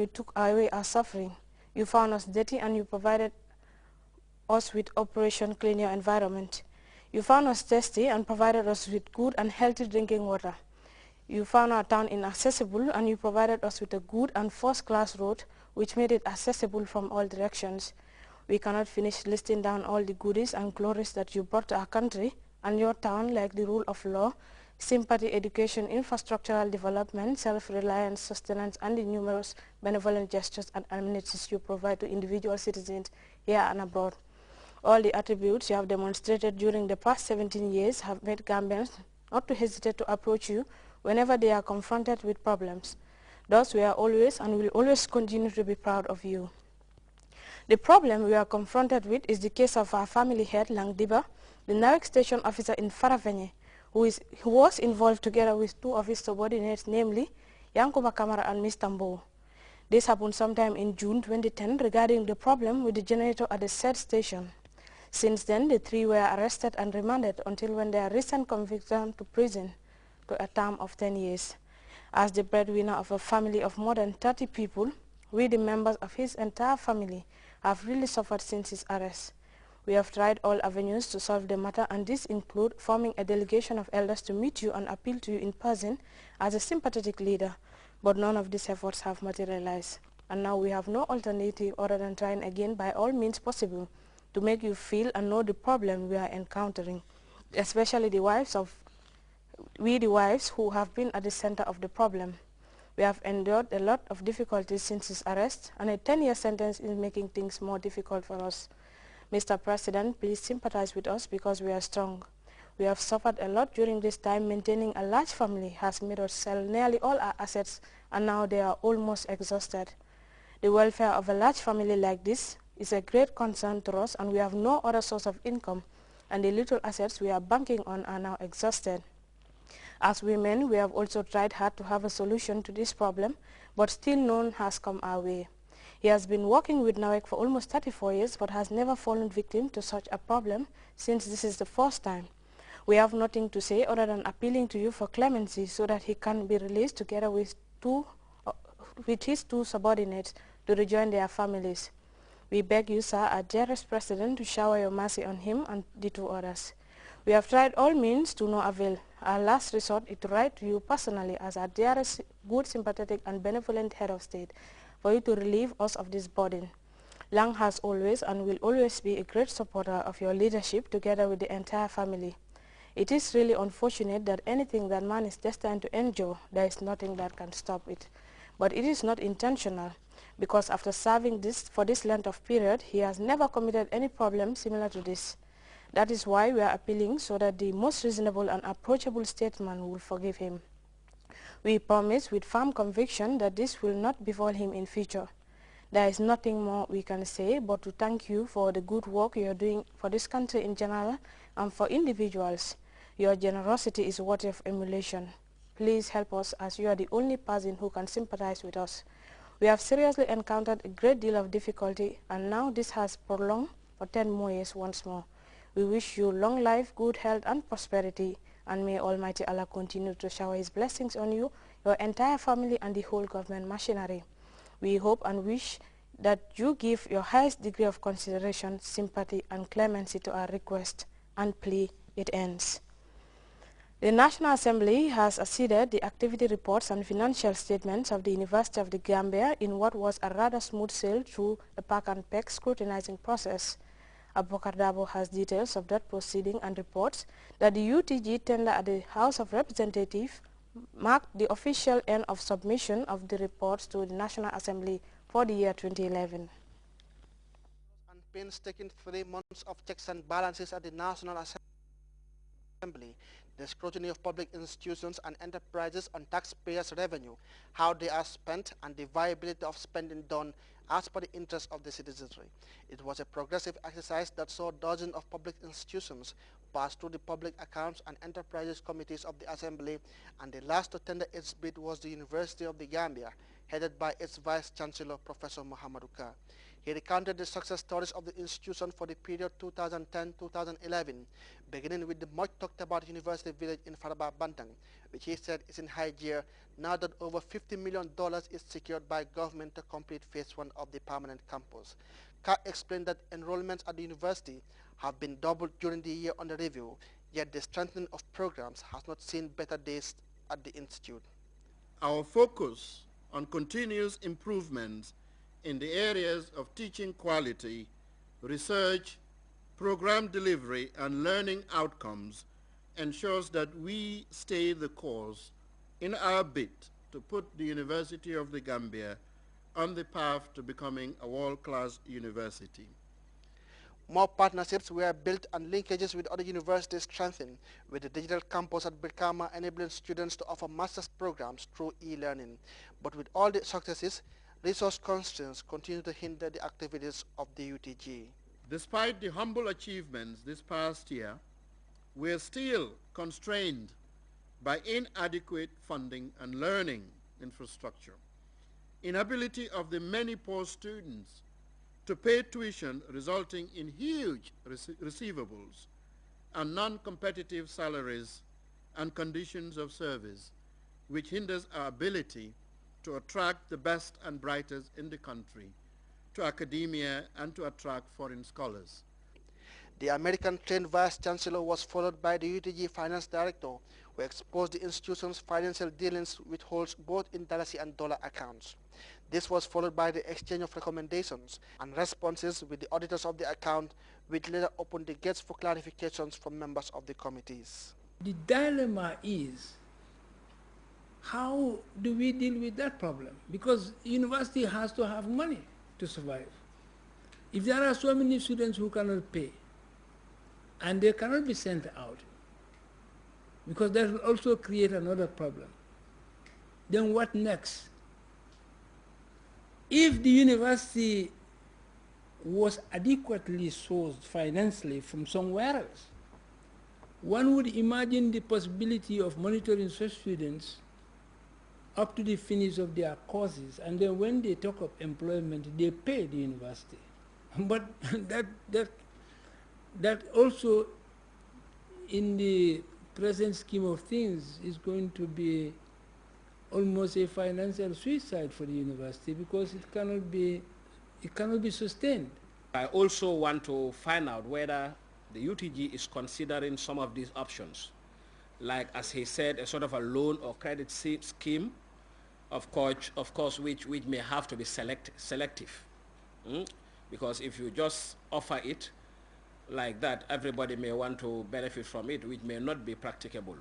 you took away our suffering. You found us dirty and you provided us with Operation Clean Your Environment. You found us thirsty and provided us with good and healthy drinking water. You found our town inaccessible and you provided us with a good and first-class road which made it accessible from all directions. We cannot finish listing down all the goodies and glories that you brought to our country and your town, like the rule of law, sympathy, education, infrastructural development, self-reliance, sustenance, and the numerous benevolent gestures and amenities you provide to individual citizens here and abroad. All the attributes you have demonstrated during the past 17 years have made Gambians not to hesitate to approach you whenever they are confronted with problems. Thus, we are always and will always continue to be proud of you. The problem we are confronted with is the case of our family head, Lang Diba, the NAWEC station officer in Faravenye, who was involved together with two of his subordinates, namely Yankuba Kamara and Mr. Mbo. This happened sometime in June 2010 regarding the problem with the generator at the said station. Since then, the three were arrested and remanded until when their recent conviction to prison to a term of 10 years. As the breadwinner of a family of more than 30 people, we, the members of his entire family, have really suffered since his arrest. We have tried all avenues to solve the matter, and these include forming a delegation of elders to meet you and appeal to you in person as a sympathetic leader, but none of these efforts have materialized. And now we have no alternative other than trying again by all means possible to make you feel and know the problem we are encountering, especially the wives who have been at the center of the problem. We have endured a lot of difficulties since his arrest, and a 10-year sentence is making things more difficult for us. Mr. President, please sympathize with us because we are strong. We have suffered a lot during this time. Maintaining a large family has made us sell nearly all our assets, and now they are almost exhausted. The welfare of a large family like this is a great concern to us, and we have no other source of income, and the little assets we are banking on are now exhausted. As women, we have also tried hard to have a solution to this problem, but still none has come our way. He has been working with NAWEC for almost 34 years, but has never fallen victim to such a problem since this is the first time. We have nothing to say other than appealing to you for clemency so that he can be released together with his two subordinates to rejoin their families. We beg you, sir, our dearest President, to shower your mercy on him and the two others. We have tried all means to no avail. Our last resort is to write to you personally as our dearest, good, sympathetic, and benevolent head of state for you to relieve us of this burden. Lang has always and will always be a great supporter of your leadership together with the entire family. It is really unfortunate that anything that man is destined to endure, there is nothing that can stop it. But it is not intentional, because after serving for this length of period, he has never committed any problem similar to this. That is why we are appealing so that the most reasonable and approachable statesman will forgive him. We promise with firm conviction that this will not befall him in future. There is nothing more we can say but to thank you for the good work you are doing for this country in general and for individuals. Your generosity is worthy of emulation. Please help us, as you are the only person who can sympathize with us. We have seriously encountered a great deal of difficulty, and now this has prolonged for 10 more years once more. We wish you long life, good health, and prosperity, and may Almighty Allah continue to shower His blessings on you, your entire family, and the whole government machinery. We hope and wish that you give your highest degree of consideration, sympathy, and clemency to our request and plea. It ends. The National Assembly has acceded the activity reports and financial statements of the University of the Gambia in what was a rather smooth sail through a pack and peck scrutinizing process. Abubakar Dabo has details of that proceeding and reports that the UTG tender at the House of Representatives marked the official end of submission of the reports to the National Assembly for the year 2011. And painstaking 3 months of checks and balances at the National Assembly, the scrutiny of public institutions and enterprises on taxpayers' revenue, how they are spent, and the viability of spending done as per the interests of the citizenry. It was a progressive exercise that saw dozens of public institutions pass through the Public Accounts and Enterprises Committees of the Assembly, and the last to tender its bid was the University of the Gambia, headed by its Vice-Chancellor, Professor Muhammad Uka. He recounted the success stories of the institution for the period 2010-2011, beginning with the much talked about University Village in Faraba Bantang, which he said is in high gear now that over $50 million is secured by government to complete phase 1 of the permanent campus. Ka explained that enrollments at the university have been doubled during the year under review, yet the strengthening of programs has not seen better days at the institute. Our focus on continuous improvements in the areas of teaching quality, research, program delivery, and learning outcomes ensures that we stay the course in our bid to put the University of the Gambia on the path to becoming a world-class university. More partnerships were built and linkages with other universities strengthened, with the digital campus at Brikama enabling students to offer master's programs through e-learning. But with all the successes, resource constraints continue to hinder the activities of the UTG. Despite the humble achievements this past year, we are still constrained by inadequate funding and learning infrastructure, inability of the many poor students to pay tuition resulting in huge receivables and non-competitive salaries and conditions of service, which hinders our ability to attract the best and brightest in the country to academia and to attract foreign scholars. The American-trained Vice-Chancellor was followed by the UTG Finance Director, who exposed the institution's financial dealings which holds both in Dalasi and dollar accounts. This was followed by the exchange of recommendations and responses with the auditors of the account, which later opened the gates for clarifications from members of the committees. The dilemma is, how do we deal with that problem? Because university has to have money to survive. If there are so many students who cannot pay, and they cannot be sent out, because that will also create another problem, then what next? If the university was adequately sourced financially from somewhere else, one would imagine the possibility of monitoring such students up to the finish of their courses, and then when they talk of employment, they pay the university. But that also, in the present scheme of things, is going to be almost a financial suicide for the university, because it cannot be sustained. I also want to find out whether the UTG is considering some of these options, like, as he said, a sort of a loan or credit scheme, of course, which may have to be selective. Because if you just offer it like that, everybody may want to benefit from it, which may not be practicable.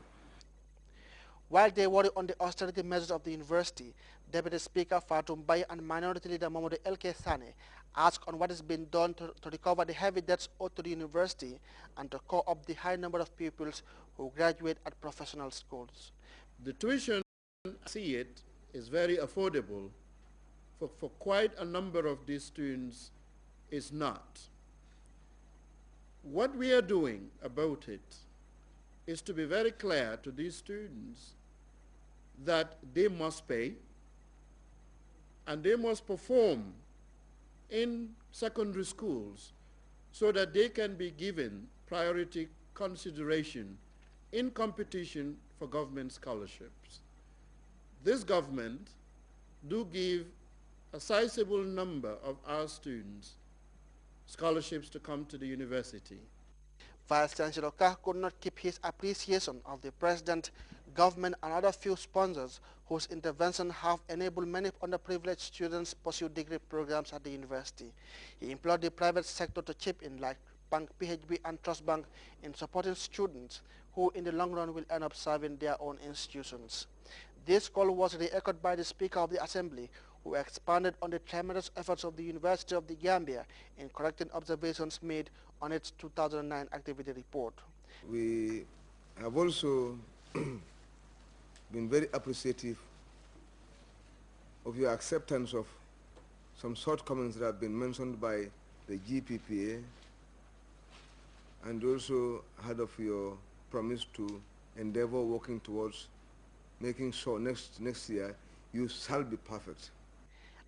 While they worry on the austerity measures of the university, Deputy Speaker Fatou Mbaye and Minority Leader Mamadou Elke Sane asked on what is being done to recover the heavy debts owed to the university and to call up the high number of pupils who graduate at professional schools. The tuition, I see it, is very affordable. For quite a number of these students, is not. What we are doing about it is to be very clear to these students that they must pay and they must perform in secondary schools so that they can be given priority consideration in competition for government scholarships. This government do give a sizable number of our students scholarships to come to the university. Vice-Chancellor Kah could not keep his appreciation of the President, government and other few sponsors whose intervention have enabled many underprivileged students pursue degree programs at the university. He implored the private sector to chip in, like Bank PHB and Trust Bank, in supporting students who in the long run will end up serving their own institutions. This call was re-echoed by the Speaker of the Assembly, who expanded on the tremendous efforts of the University of the Gambia in correcting observations made on its 2009 activity report. We have also been very appreciative of your acceptance of some shortcomings that have been mentioned by the GPPA, and also heard of your promise to endeavor working towards making sure next year you shall be perfect.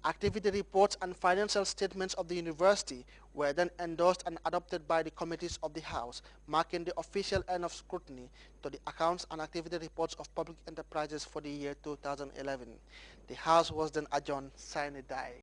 Activity reports and financial statements of the university were then endorsed and adopted by the committees of the House, marking the official end of scrutiny to the accounts and activity reports of public enterprises for the year 2011. The House was then adjourned sine die.